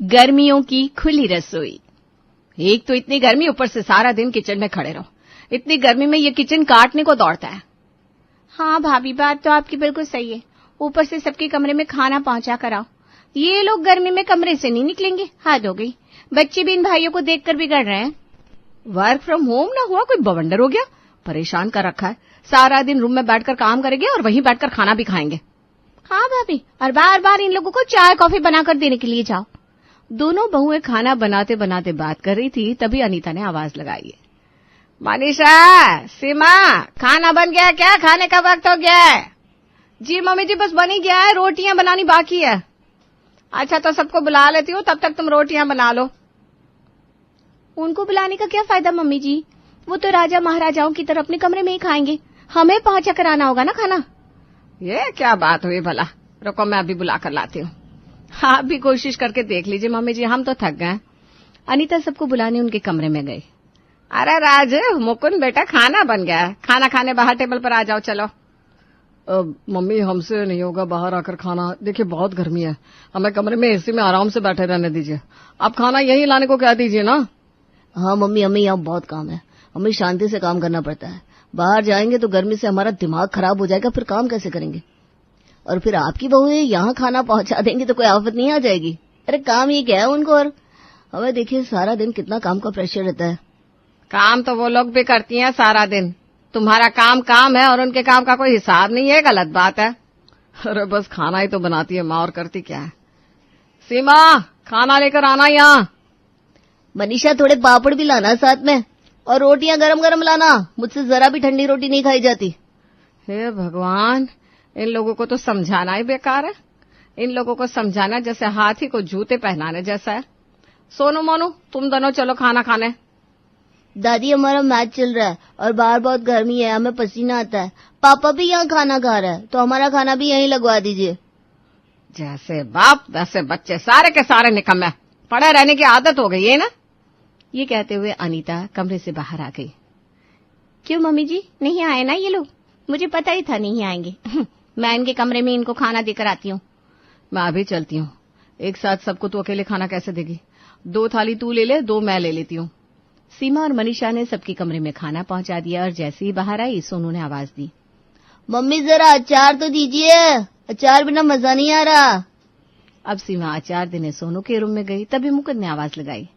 गर्मियों की खुली रसोई। एक तो इतनी गर्मी, ऊपर से सारा दिन किचन में खड़े रहो। इतनी गर्मी में ये किचन काटने को दौड़ता है। हाँ भाभी, बात तो आपकी बिल्कुल सही है। ऊपर से सबके कमरे में खाना पहुंचा कर आओ। ये लोग गर्मी में कमरे से नहीं निकलेंगे। हद हो गई। बच्चे भी इन भाइयों को देखकर बिगड़ रहे हैं। वर्क फ्रॉम होम ना हुआ, कोई बवंडर हो गया। परेशान कर रखा है। सारा दिन रूम में बैठकर काम करेंगे और वहीं बैठकर खाना भी खाएंगे। हाँ भाभी, और बार बार इन लोगों को चाय कॉफी बनाकर देने के लिए जाओ। दोनों बहुएं खाना बनाते बनाते बात कर रही थी, तभी अनीता ने आवाज लगाई। मनीषा, सीमा, खाना बन गया क्या? खाने का वक्त हो गया है। जी मम्मी जी, बस बन ही गया है, रोटियां बनानी बाकी है। अच्छा तो सबको बुला लेती हूँ, तब तक तुम रोटियां बना लो। उनको बुलाने का क्या फायदा मम्मी जी? वो तो राजा महाराजाओं की तरह अपने कमरे में ही खाएंगे। हमें पहुंचा कर आना होगा ना खाना। ये क्या बात हुई भला? रुको मैं अभी बुला कर लाती हूँ। आप भी कोशिश करके देख लीजिए मम्मी जी, हम तो थक गए। अनीता सबको बुलाने उनके कमरे में गई। अरे राज, मुकुंद बेटा, खाना बन गया है। खाना खाने बाहर टेबल पर आ जाओ। चलो। मम्मी हमसे नहीं होगा बाहर आकर खाना। देखिए बहुत गर्मी है, हमें कमरे में एसी में आराम से बैठे रहने दीजिए। आप खाना यहीं लाने को कह दीजिए ना। हाँ मम्मी, हमें यहाँ बहुत काम है। हमें शांति से काम करना पड़ता है। बाहर जाएंगे तो गर्मी से हमारा दिमाग खराब हो जाएगा, फिर काम कैसे करेंगे? और फिर आपकी बहू यहाँ खाना पहुंचा देंगी तो कोई आफत नहीं आ जाएगी? अरे काम ही क्या है उनको। और हमें देखिए सारा दिन कितना काम का प्रेशर रहता है। काम तो वो लोग भी करती हैं सारा दिन। तुम्हारा काम काम है और उनके काम का कोई हिसाब नहीं है। गलत बात है। अरे बस खाना ही तो बनाती है माँ, और करती क्या है। सीमा, खाना लेकर आना यहाँ। मनीषा, थोड़े पापड़ भी लाना साथ में, और रोटियां गरम गरम लाना। मुझसे जरा भी ठंडी रोटी नहीं खाई जाती। हे भगवान, इन लोगों को तो समझाना ही बेकार है। इन लोगों को समझाना जैसे हाथी को जूते पहनाने जैसा है। सोनू मोनू, तुम दोनों चलो खाना खाने। दादी, हमारा मैच चल रहा है और बाहर बहुत गर्मी है, हमें पसीना आता है। पापा भी यहाँ खाना खा रहा है, तो हमारा खाना भी यहीं लगवा दीजिए। जैसे बाप वैसे बच्चे, सारे के सारे निकम्मे। पड़े रहने की आदत हो गई है ना। ये कहते हुए अनीता कमरे से बाहर आ गई। क्यों मम्मी जी, नहीं आए ना ये लोग? मुझे पता ही था नहीं आएंगे। मैं इनके कमरे में इनको खाना देकर आती हूँ। मैं अभी चलती हूँ। एक साथ सबको तू अकेले खाना कैसे देगी? 2 थाली तू ले ले, 2 मैं ले लेती हूँ। सीमा और मनीषा ने सबके कमरे में खाना पहुंचा दिया और जैसे ही बाहर आई सोनू ने आवाज दी, मम्मी जरा अचार तो दीजिए, अचार बिना मजा नहीं आ रहा। अब सीमा अचार देने सोनू के रूम में गई, तभी मुकुंद ने आवाज लगाई,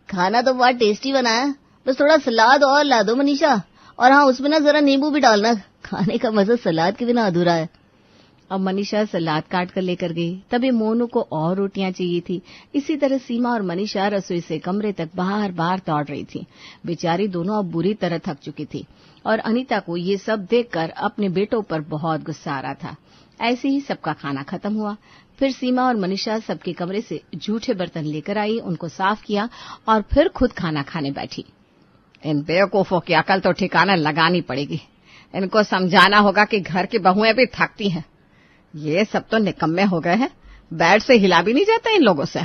खाना तो बहुत टेस्टी बना है, बस थोड़ा सलाद और ला दो मनीषा। और हाँ, उसमें ना जरा नींबू भी डालना, खाने का मजा सलाद के बिना अधूरा है। अब मनीषा सलाद काट कर लेकर गई, तभी मोनू को और रोटियां चाहिए थी। इसी तरह सीमा और मनीषा रसोई से कमरे तक बार बार दौड़ रही थी। बेचारी दोनों अब बुरी तरह थक चुकी थी और अनीता को ये सब देखकर अपने बेटों पर बहुत गुस्सा आ रहा था। ऐसे ही सबका खाना खत्म हुआ। फिर सीमा और मनीषा सबके कमरे से जूठे बर्तन लेकर आई, उनको साफ किया और फिर खुद खाना खाने बैठी। इन बेवकूफों की अकल तो ठिकाना लगानी पड़ेगी। इनको समझाना होगा कि घर की बहुएं भी थकती हैं। ये सब तो निकम्मे हो गए हैं, बेड से हिला भी नहीं जाता इन लोगों से।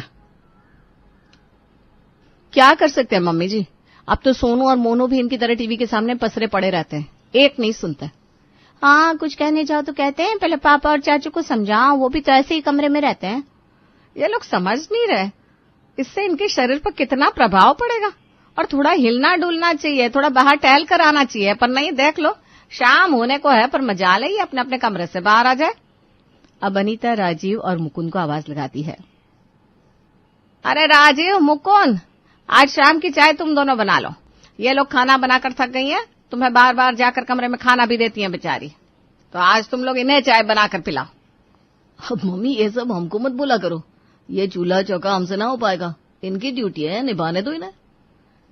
क्या कर सकते हैं मम्मी जी, अब तो सोनू और मोनू भी इनकी तरह टीवी के सामने पसरे पड़े रहते हैं, एक नहीं सुनते। हाँ, कुछ कहने जाओ तो कहते हैं पहले पापा और चाचू को समझाओ, वो भी तो ऐसे ही कमरे में रहते हैं। ये लोग समझ नहीं रहे, इससे इनके शरीर पर कितना प्रभाव पड़ेगा। और थोड़ा हिलना डुलना चाहिए, थोड़ा बाहर टहल कर आना चाहिए, पर नहीं, देख लो शाम होने को है पर मजाल ही अपने अपने कमरे से बाहर आ जाए। अब अनीता राजीव और मुकुंद को आवाज लगाती है, अरे राजीव, मुकुंद, आज शाम की चाय तुम दोनों बना लो। ये लोग खाना बनाकर थक गई हैं, तुम्हें बार बार जाकर कमरे में खाना भी देती हैं बेचारी, तो आज तुम लोग इन्हें चाय बनाकर पिलाओ। अब मम्मी ये सब हमको मत बोला करो, ये चूल्हा चौका हमसे ना हो पाएगा, इनकी ड्यूटी है, निभाने दो इन्हें।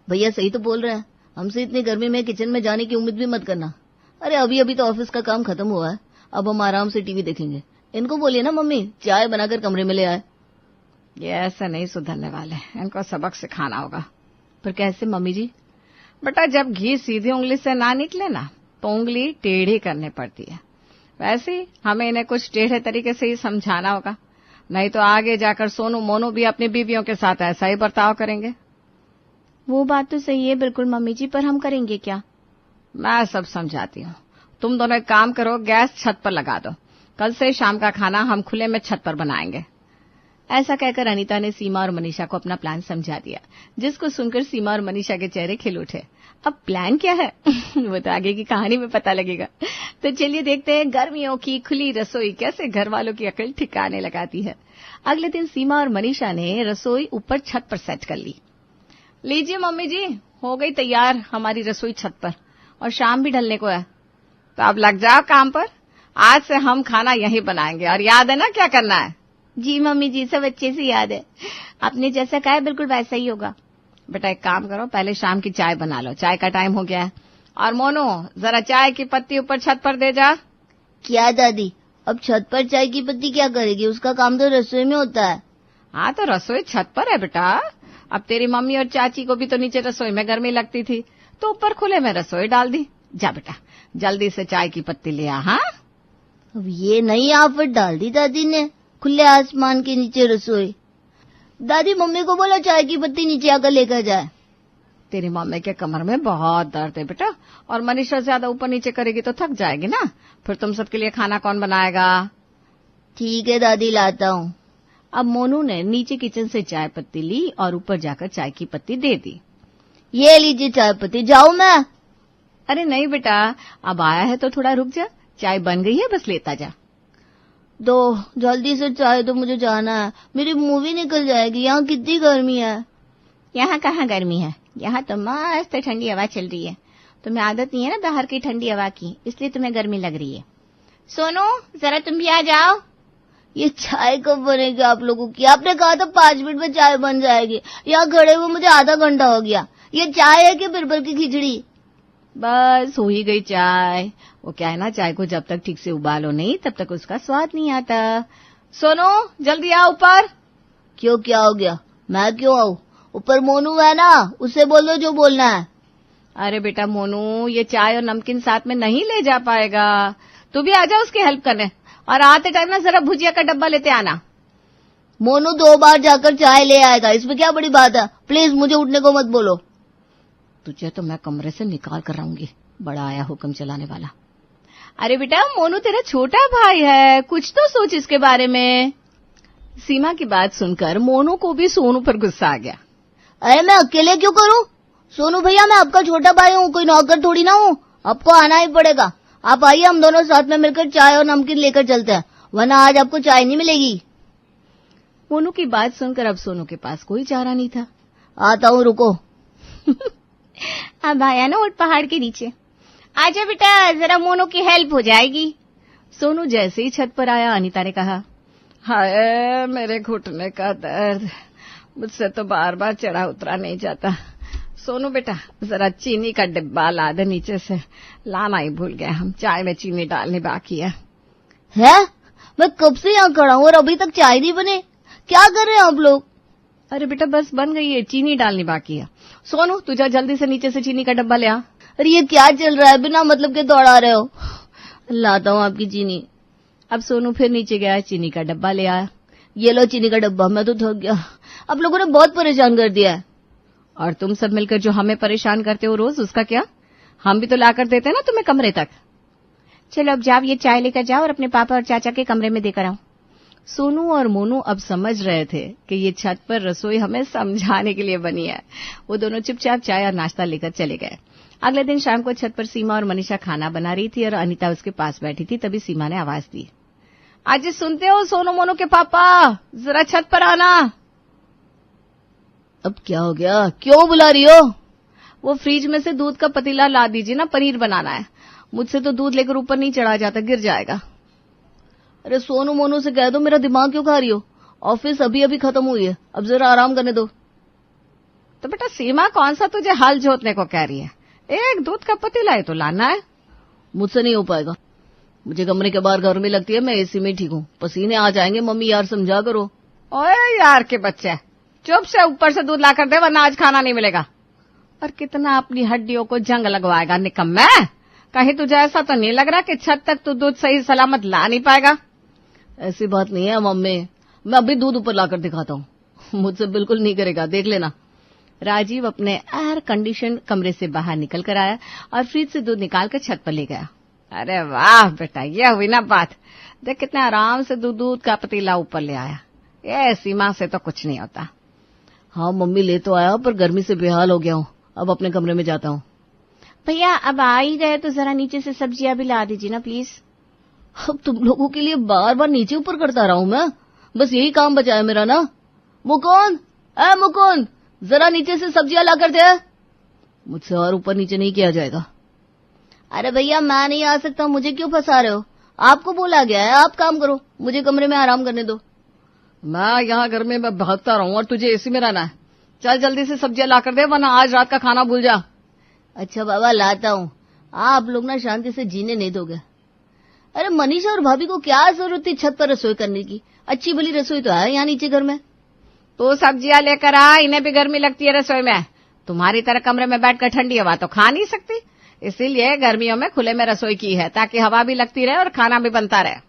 भैया सही तो बोल रहे हैं, हमसे इतनी गर्मी में किचन में जाने की उम्मीद भी मत करना। अरे अभी अभी तो ऑफिस का काम खत्म हुआ है, अब हम आराम से टीवी देखेंगे। इनको बोलिए ना मम्मी चाय बनाकर कमरे में ले आए। ये ऐसे नहीं सुधरने वाले, इनको सबक सिखाना होगा। पर कैसे मम्मी जी? बेटा, जब घी सीधी उंगली से ना निकले ना तो उंगली टेढ़ी करनी पड़ती है। वैसे ही हमें इन्हें कुछ टेढ़े तरीके से ही समझाना होगा, नहीं तो आगे जाकर सोनू मोनू भी अपनी बीवियों के साथ ऐसा ही बर्ताव करेंगे। वो बात तो सही है बिल्कुल मम्मी जी, पर हम करेंगे क्या? मैं सब समझाती हूँ। तुम दोनों एक काम करो, गैस छत पर लगा दो। कल से शाम का खाना हम खुले में छत पर बनाएंगे। ऐसा कहकर अनीता ने सीमा और मनीषा को अपना प्लान समझा दिया, जिसको सुनकर सीमा और मनीषा के चेहरे खिल उठे। अब प्लान क्या है वो तो आगे की कहानी में पता लगेगा। तो चलिए देखते हैं गर्मियों की खुली रसोई कैसे घर वालों की अकल ठिकाने लगाती है। अगले दिन सीमा और मनीषा ने रसोई ऊपर छत पर सेट कर ली। लीजिए मम्मी जी, हो गई तैयार हमारी रसोई छत पर, और शाम भी ढलने को है, तो अब लग जाओ काम पर। आज से हम खाना यहीं बनाएंगे, और याद है ना क्या करना है? जी मम्मी जी, सब अच्छे से याद है। आपने जैसा कहा है बिल्कुल वैसा ही होगा। बेटा एक काम करो, पहले शाम की चाय बना लो, चाय का टाइम हो गया है। और मोनू जरा चाय की पत्ती ऊपर छत पर दे जा। क्या दादी, अब छत पर चाय की पत्ती क्या करेगी? उसका काम तो रसोई में होता है। हाँ तो रसोई छत पर है बेटा। अब तेरी मम्मी और चाची को भी तो नीचे रसोई में गर्मी लगती थी, तो ऊपर खुले में रसोई डाल दी। जा बेटा जल्दी से चाय की पत्ती ले आ। हाँ अब ये नई आफत डाल दी दादी ने, खुले आसमान के नीचे रसोई। दादी मम्मी को बोला चाय की पत्ती नीचे आकर लेकर जाए। तेरी मम्मी के कमर में बहुत दर्द है बेटा, और मनीषा ज्यादा ऊपर नीचे करेगी तो थक जाएगी ना, फिर तुम सबके लिए खाना कौन बनाएगा? ठीक है दादी, लाता हूँ। अब मोनू ने नीचे किचन से चाय पत्ती ली और ऊपर जाकर चाय की पत्ती दे दी। ये लीजिए चाय पत्ती, जाऊँ मैं? अरे नहीं बेटा, अब आया है तो थोड़ा रुक जा, चाय बन गई है, बस लेता जा। दो जल्दी से चाय, तो मुझे जाना है, मेरी मूवी निकल जाएगी। यहाँ कितनी गर्मी है। यहाँ कहाँ गर्मी है, यहाँ तो मस्त ठंडी हवा चल रही है। तुम्हें आदत नहीं है ना बाहर की ठंडी हवा की, इसलिए तुम्हें गर्मी लग रही है। सोनू जरा तुम भी आ जाओ। ये चाय कब बनेगी आप लोगों की? आपने कहा था 5 मिनट में चाय बन जाएगी, यहाँ खड़े हुए मुझे आधा घंटा हो गया। ये चाय है कि बिरबल की खिचड़ी? बस हो ही गई चाय। वो क्या है ना, चाय को जब तक ठीक से उबालो नहीं तब तक उसका स्वाद नहीं आता। सोनू जल्दी आ ऊपर। क्यों, क्या हो गया? मैं क्यों आऊँ? ऊपर मोनू है ना, उससे बोलो जो बोलना है। अरे बेटा मोनू, ये चाय और नमकीन साथ में नहीं ले जा पाएगा, तू भी आ जा उसकी हेल्प करने, और आते टाइम ना जरा भुजिया का डब्बा लेते आना। मोनू 2 बार जाकर चाय ले आएगा, इसमें क्या बड़ी बात है? प्लीज मुझे उठने को मत बोलो। तुझे तो मैं कमरे से निकाल कर रहूंगी, बड़ा आया हुक्म चलाने वाला। अरे बेटा मोनू तेरा छोटा भाई है, कुछ तो सोच इसके बारे में। सीमा की बात सुनकर मोनू को भी सोनू पर गुस्सा आ गया। अरे मैं अकेले क्यों करूं? सोनू भैया मैं आपका छोटा भाई हूँ, कोई नौकर थोड़ी ना हूँ, आपको आना ही पड़ेगा। आप आइए, हम दोनों साथ में मिलकर चाय और नमकीन लेकर चलते हैं, वरना आज आपको चाय नहीं मिलेगी। मोनू की बात सुनकर अब सोनू के पास कोई चारा नहीं था। आता हूँ, रुको। अब आया ना ऊंट पहाड़ के नीचे। आजा बेटा, जरा मोनू की हेल्प हो जाएगी। सोनू जैसे ही छत पर आया, अनीता ने कहा, हाय मेरे घुटने का दर्द, मुझसे तो बार बार चढ़ा उतरा नहीं जाता। सोनू बेटा जरा चीनी का डिब्बा ला दे नीचे से, लाना ही भूल गए हम, चाय में चीनी डालनी बाकी है। मैं कब से यहाँ खड़ा हूँ और अभी तक चाय नहीं बने? क्या कर रहे हैं आप लोग? अरे बेटा बस बन गई है, चीनी डालनी बाकी है। सोनू तू जा जल्दी से नीचे से चीनी का डब्बा ले आ। अरे ये क्या चल रहा है, बिना मतलब के दौड़ा रहे हो। लाता हूँ आपकी चीनी। अब सोनू फिर नीचे गया, चीनी का डब्बा ले आया। ये लो चीनी का डब्बा, मैं तो थक गया, आप लोगों ने बहुत परेशान कर दिया है। और तुम सब मिलकर जो हमें परेशान करते हो रोज, उसका क्या? हम भी तो लाकर देते हैं ना तुम्हें कमरे तक। चलो अब जाओ, ये चाय लेकर जाओ और अपने पापा और चाचा के कमरे में देकर आओ। सोनू और मोनू अब समझ रहे थे कि ये छत पर रसोई हमें समझाने के लिए बनी है। वो दोनों चुपचाप चाय और नाश्ता लेकर चले गए। अगले दिन शाम को छत पर सीमा और मनीषा खाना बना रही थी और अनीता उसके पास बैठी थी। तभी सीमा ने आवाज दी, आज सुनते हो सोनू मोनू के पापा, जरा छत पर आना। अब क्या हो गया, क्यों बुला रही हो? वो फ्रिज में से दूध का पतीला ला दीजिए ना, पनीर बनाना है। मुझसे तो दूध लेकर ऊपर नहीं चढ़ा जाता, गिर जाएगा। अरे सोनू मोनू से कह दो, मेरा दिमाग क्यों खा रही हो? ऑफिस अभी अभी खत्म हुई है, अब जरा आराम करने दो। तो बेटा सीमा कौन सा तुझे हल जोतने को कह रही है, एक दूध का पतीला है तो लाना है। मुझसे नहीं हो पाएगा, मुझे कमरे के बाहर गर्मी लगती है, मैं एसी में ठीक हूँ, पसीने आ जाएंगे। मम्मी यार समझा करो। ओए यार के बच्चे, चुप से ऊपर से दूध ला कर दे, वरना आज खाना नहीं मिलेगा। और कितना अपनी हड्डियों को जंग लगवाएगा निकम्मे। कहीं तुझे ऐसा तो नहीं लग रहा कि छत तक तू दूध सही सलामत ला नहीं पाएगा? ऐसी बात नहीं है मम्मी, मैं अभी दूध ऊपर लाकर दिखाता हूँ, मुझसे बिल्कुल नहीं करेगा, देख लेना। राजीव अपने एयर कंडीशन कमरे से बाहर निकल कर आया और फ्रिज से दूध निकालकर छत पर ले गया। अरे वाह बेटा, ये हुई ना बात, देख कितने आराम से दूध का पतीला ऊपर ले आया। ये सीमा से तो कुछ नहीं होता। हाँ मम्मी, ले तो आया पर गर्मी से बेहाल हो गया हूँ, अब अपने कमरे में जाता हूँ। भैया अब आ ही गए तो जरा नीचे से सब्जियां भी ला दीजिए ना प्लीज। अब तुम लोगों के लिए बार बार नीचे ऊपर करता रहा हूँ मैं, बस यही काम बचा है मेरा ना। मुकुंद, मुकुंद, जरा नीचे से सब्जियां ला कर दे। मुझसे और ऊपर नीचे नहीं किया जाएगा। अरे भैया मैं नहीं आ सकता, मुझे क्यों फंसा रहे हो? आपको बोला गया है, आप काम करो, मुझे कमरे में आराम करने दो। मैं यहाँ घर में भागता रहूं और तुझे एसी में रहना है। चल जल्दी से सब्जियां ला कर दे, वरना आज रात का खाना भूल जा। अच्छा बाबा, लाता हूँ। आप लोग ना शांति से जीने नहीं दोगे। अरे मनीषा और भाभी को क्या जरूरत थी छत पर रसोई करने की? अच्छी भली रसोई तो है यहाँ नीचे घर में। तो सब्जियां लेकर आ, इन्हें भी गर्मी लगती है रसोई में। तुम्हारी तरह कमरे में बैठकर ठंडी हवा तो खा नहीं सकती, इसीलिए गर्मियों में खुले में रसोई की है, ताकि हवा भी लगती रहे और खाना भी बनता रहे।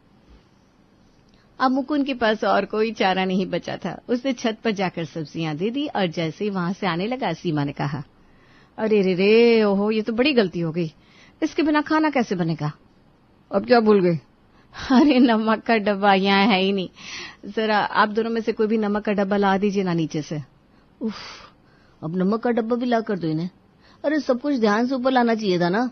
अब मुकुंद के पास और कोई चारा नहीं बचा था। उसने छत पर जाकर सब्जियां दे दी और जैसे ही वहां से आने लगा, सीमा ने कहा, अरे रे रे, ओहो, ये तो बड़ी गलती हो गई। इसके बिना खाना कैसे बनेगा? अब क्या भूल गई? अरे नमक का डब्बा यहाँ है ही नहीं। जरा आप दोनों में से कोई भी नमक का डब्बा ला दीजिए ना नीचे से। उफ, अब नमक का डब्बा भी ला कर दो इन्हें। अरे सब कुछ ध्यान से ऊपर लाना चाहिए था ना।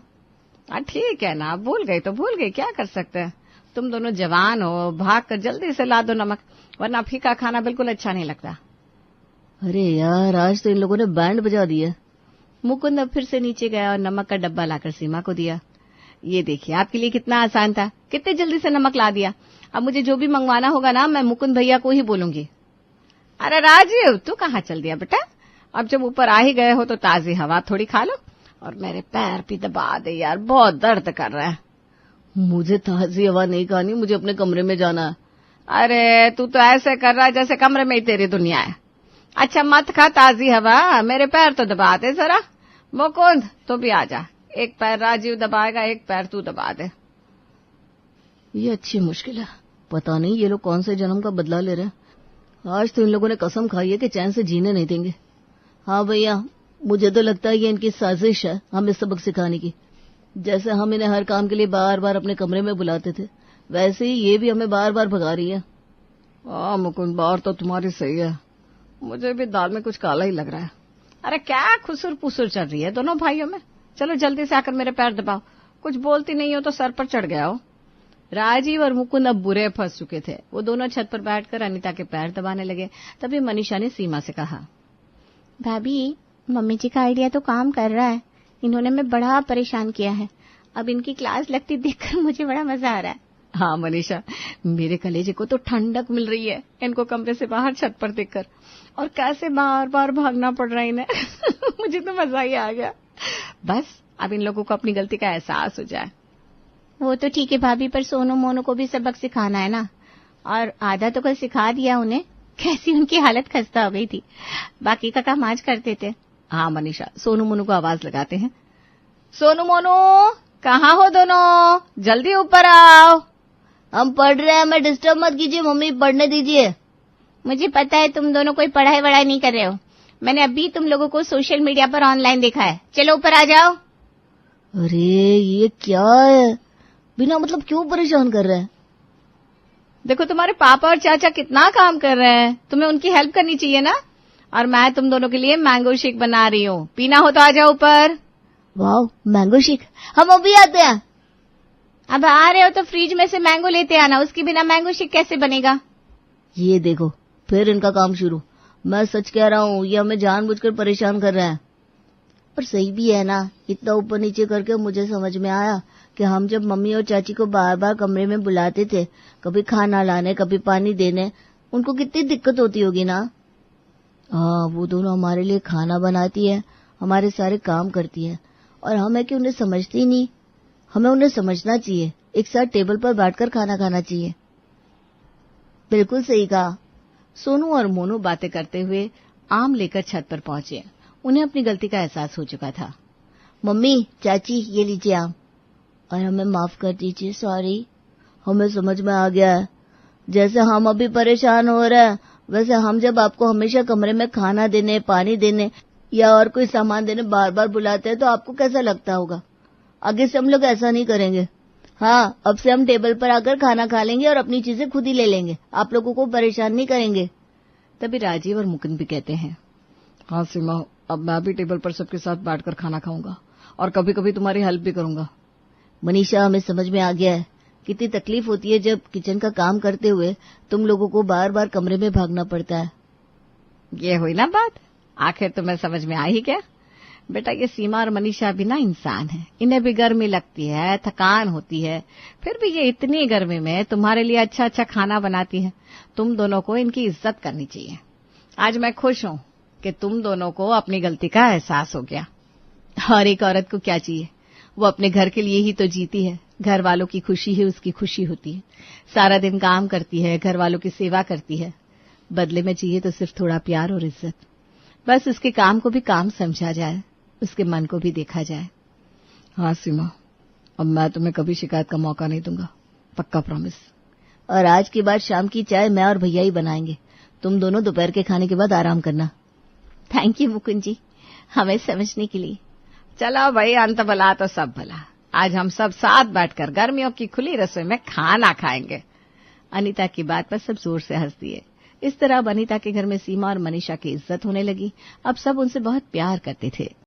ठीक है ना, भूल गई तो भूल गई, क्या कर सकते हैं। तुम दोनों जवान हो, भाग कर जल्दी से ला दो नमक, वरना फीका खाना बिल्कुल अच्छा नहीं लगता। अरे यार, आज तो इन लोगों ने बैंड बजा दिया। मुकुंद अब फिर से नीचे गया और नमक का डब्बा लाकर सीमा को दिया। ये देखिए, आपके लिए कितना आसान था, कितने जल्दी से नमक ला दिया। अब मुझे जो भी मंगवाना होगा ना, मैं मुकुंद भैया को ही बोलूंगी। अरे राजीव, तू कहाँ चल दिया बेटा? अब जब ऊपर आ ही गए हो तो ताजी हवा थोड़ी खा लो और मेरे पैर भी दबा दे यार, बहुत दर्द कर रहा है। मुझे ताजी हवा नहीं खानी, मुझे अपने कमरे में जाना है। अरे तू तो ऐसे कर रहा है जैसे कमरे में ही तेरी दुनिया है। अच्छा मत खा ताजी हवा, मेरे पैर तो दबा दे जरा। मुकुंद तो भी आ जा, एक पैर राजीव दबाएगा, एक पैर तू दबा दे। ये अच्छी मुश्किल है, पता नहीं ये लोग कौन से जन्म का बदला ले रहे हैं। आज तो इन लोगों ने कसम खाई है कि चैन से जीने नहीं देंगे। हाँ भैया, मुझे तो लगता है ये इनकी साजिश है हमें सबक सिखाने की। जैसे हम इन्हें हर काम के लिए बार बार अपने कमरे में बुलाते थे, वैसे ही ये भी हमें बार बार भगा रही है। मुकुंद, बात तो तुम्हारी सही है, मुझे भी दाल में कुछ काला ही लग रहा है। अरे क्या खुसुर पुसुर चल रही है दोनों भाइयों में? चलो जल्दी से आकर मेरे पैर दबाओ। कुछ बोलती नहीं हो तो सर पर चढ़ गया हो। राजीव और मुकुंद अब बुरे फंस चुके थे। वो दोनों छत पर बैठकर अनीता के पैर दबाने लगे। तभी मनीषा ने सीमा से कहा, भाभी, मम्मी जी का आइडिया तो काम कर रहा है, इन्होंने मैं बड़ा परेशान किया है। अब इनकी क्लास लगती देखकर मुझे बड़ा मजा आ रहा है। हाँ मनीषा, मेरे कलेजे को तो ठंडक मिल रही है इनको कमरे से बाहर छत पर देखकर, और कैसे बार बार भागना पड़ रहा है इन्हें। मुझे तो मजा ही आ गया। बस अब इन लोगों को अपनी गलती का एहसास हो जाए। वो तो ठीक है भाभी, पर सोनू मोनू को भी सबक सिखाना है ना, और आधा तो कल सिखा दिया उन्हें। कैसी उनकी हालत खस्ता हो गई थी, बाकी का काम आज करते थे। हाँ मनीषा, सोनू मोनू को आवाज लगाते हैं। सोनू मोनू, कहाँ हो दोनों? जल्दी ऊपर आओ। हम पढ़ रहे हैं, हमें डिस्टर्ब मत कीजिए मम्मी, पढ़ने दीजिए। मुझे पता है तुम दोनों कोई पढ़ाई वढ़ाई नहीं कर रहे हो, मैंने अभी तुम लोगों को सोशल मीडिया पर ऑनलाइन देखा है। चलो ऊपर आ जाओ। अरे ये क्या है, बिना मतलब क्यों परेशान कर रहे हैं? देखो तुम्हारे पापा और चाचा कितना काम कर रहे हैं, तुम्हें उनकी हेल्प करनी चाहिए ना। और मैं तुम दोनों के लिए मैंगो शेक बना रही हूँ, पीना हो तो आ जाओ ऊपर। वाह, मैंगो शेक, हम अभी आते हैं। अब आ रहे हो तो फ्रिज में से मैंगो लेते आना, उसके बिना मैंगो शेक कैसे बनेगा? ये देखो फिर इनका काम शुरू। मैं सच कह रहा हूँ, ये हमें जानबूझकर परेशान कर रहे हैं। पर सही भी है ना, इतना ऊपर नीचे करके मुझे समझ में आया कि हम जब मम्मी और चाची को बार बार कमरे में बुलाते थे, कभी खाना लाने कभी पानी देने, उनको कितनी दिक्कत होती होगी ना। हाँ, वो दोनों हमारे लिए खाना बनाती है, हमारे सारे काम करती है, और हम है कि उन्हें समझती ही नहीं। हमें उन्हें समझना चाहिए, एक साथ टेबल पर बैठकर खाना खाना चाहिए। बिल्कुल सही कहा। सोनू और मोनू बातें करते हुए आम लेकर छत पर पहुंचे। उन्हें अपनी गलती का एहसास हो चुका था। मम्मी, चाची, ये लीजिए आम, और हमें माफ कर दीजिए, सॉरी। हमें समझ में आ गया है, जैसे हम अभी परेशान हो रहे हैं, वैसे हम जब आपको हमेशा कमरे में खाना देने, पानी देने या और कोई सामान देने बार बार बुलाते हैं तो आपको कैसा लगता होगा। आगे से हम लोग ऐसा नहीं करेंगे। हाँ, अब से हम टेबल पर आकर खाना खा लेंगे और अपनी चीजें खुद ही ले लेंगे, आप लोगों को परेशान नहीं करेंगे। तभी राजीव और मुकुंद भी कहते हैं, हाँ सीमा, अब मैं भी टेबल पर सबके साथ बैठकर खाना खाऊंगा और कभी कभी तुम्हारी हेल्प भी करूंगा। मनीषा, हमें समझ में आ गया है कितनी तकलीफ होती है जब किचन का काम करते हुए तुम लोगों को बार बार कमरे में भागना पड़ता है। ये हुई ना बात, आखिर तुम्हें समझ में आई क्या? बेटा, ये सीमा और मनीषा भी ना इंसान है, इन्हें भी गर्मी लगती है, थकान होती है, फिर भी ये इतनी गर्मी में तुम्हारे लिए अच्छा अच्छा खाना बनाती है। तुम दोनों को इनकी इज्जत करनी चाहिए। आज मैं खुश हूं कि तुम दोनों को अपनी गलती का एहसास हो गया। और एक औरत को क्या चाहिए, वो अपने घर के लिए ही तो जीती है, घर वालों की खुशी ही उसकी खुशी होती है। सारा दिन काम करती है, घर वालों की सेवा करती है, बदले में चाहिए तो सिर्फ थोड़ा प्यार और इज्जत। बस उसके काम को भी काम समझा जाए, उसके मन को भी देखा जाए। हाँ सीमा, अब मैं तुम्हें कभी शिकायत का मौका नहीं दूंगा, पक्का प्रॉमिस। और आज के बाद शाम की चाय मैं और भैया ही बनाएंगे, तुम दोनों दोपहर के खाने के बाद आराम करना। थैंक यू मुकुंद जी, हमें समझने के लिए। चलो भाई, अंत भला तो सब भला। आज हम सब साथ बैठकर गर्मियों की खुली रसोई में खाना खाएंगे। अनीता की बात पर सब जोर से हंस दिए। इस तरह अब अनीता के घर में सीमा और मनीषा की इज्जत होने लगी। अब सब उनसे बहुत प्यार करते थे।